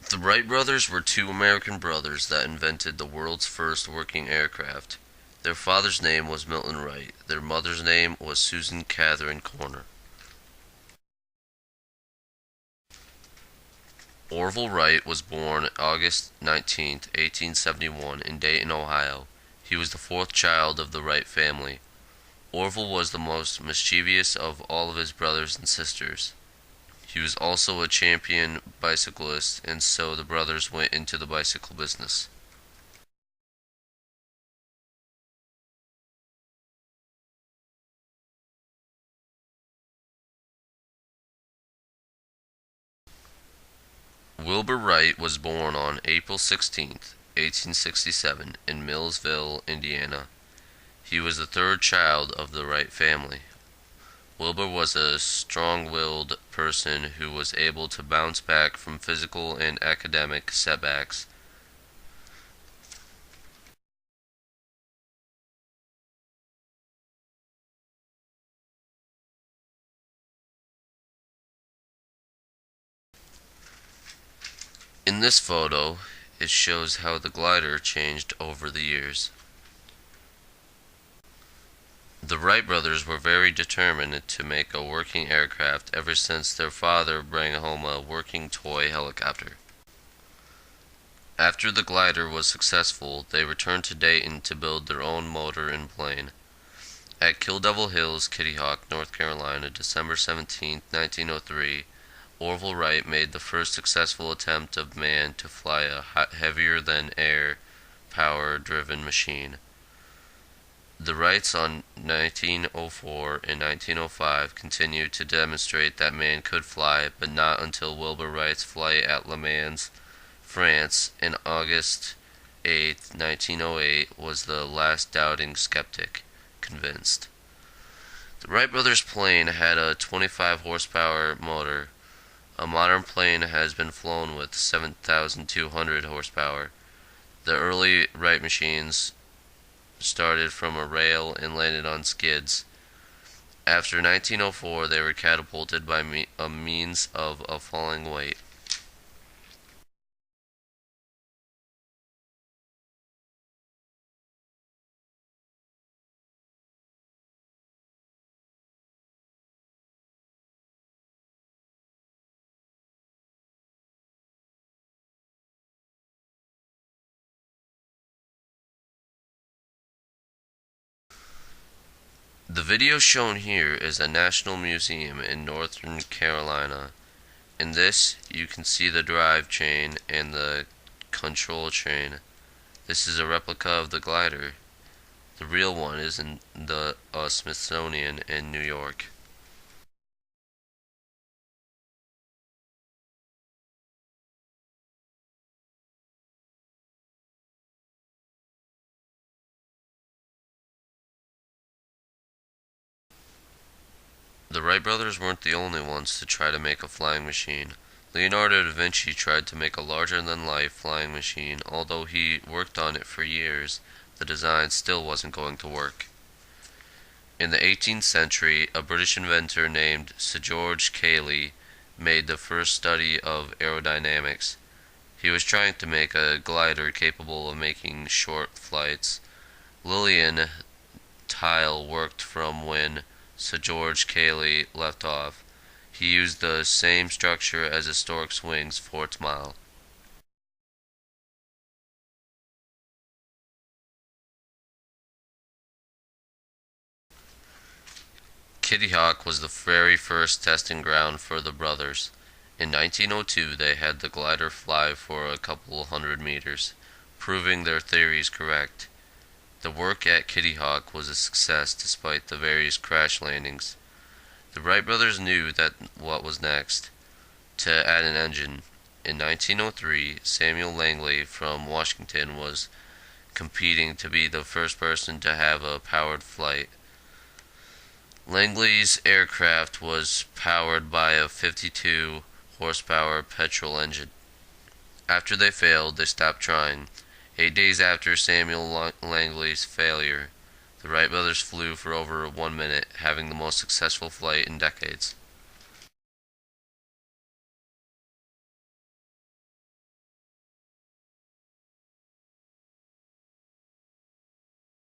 The Wright brothers were two American brothers that invented the world's first working aircraft. Their father's name was Milton Wright. Their mother's name was Susan Catherine Corner. Orville Wright was born August 19, 1871 in Dayton, Ohio. He was the fourth child of the Wright family. Orville was the most mischievous of all of his brothers and sisters. He was also a champion bicyclist, and so the brothers went into the bicycle business. Wilbur Wright was born on April 16, 1867, in Millsville, Indiana. He was the third child of the Wright family. Wilbur was a strong-willed person who was able to bounce back from physical and academic setbacks. In this photo, it shows how the glider changed over the years. The Wright brothers were very determined to make a working aircraft ever since their father brought home a working toy helicopter. After the glider was successful, they returned to Dayton to build their own motor and plane. At Kill Devil Hills, Kitty Hawk, North Carolina, December 17, 1903, Orville Wright made the first successful attempt of man to fly a heavier-than-air power-driven machine. The Wrights on 1904 and 1905 continued to demonstrate that man could fly, but not until Wilbur Wright's flight at Le Mans, France, in August 8, 1908, was the last doubting skeptic convinced. The Wright brothers' plane had a 25 horsepower motor. A modern plane has been flown with 7,200 horsepower. The early Wright machines started from a rail and landed on skids. After 1904, they were catapulted by a means of a falling weight. The video shown here is a national museum in Northern Carolina. In this, you can see the drive chain and the control chain. This is a replica of the glider. The real one is in the Smithsonian in New York. The Wright brothers weren't the only ones to try to make a flying machine. Leonardo da Vinci tried to make a larger-than-life flying machine. Although he worked on it for years, the design still wasn't going to work. In the 18th century, a British inventor named Sir George Cayley made the first study of aerodynamics. He was trying to make a glider capable of making short flights. Lillian Tile worked from when Sir George Cayley left off. He used the same structure as a stork's wings for its mile. Kitty Hawk was the very first testing ground for the brothers. In 1902, they had the glider fly for a couple hundred meters, proving their theories correct. The work at Kitty Hawk was a success despite the various crash landings. The Wright brothers knew that what was next, to add an engine. In 1903, Samuel Langley from Washington was competing to be the first person to have a powered flight. Langley's aircraft was powered by a 52 horsepower petrol engine. After they failed, they stopped trying. 8 days after Samuel Langley's failure, the Wright brothers flew for over 1 minute, having the most successful flight in decades.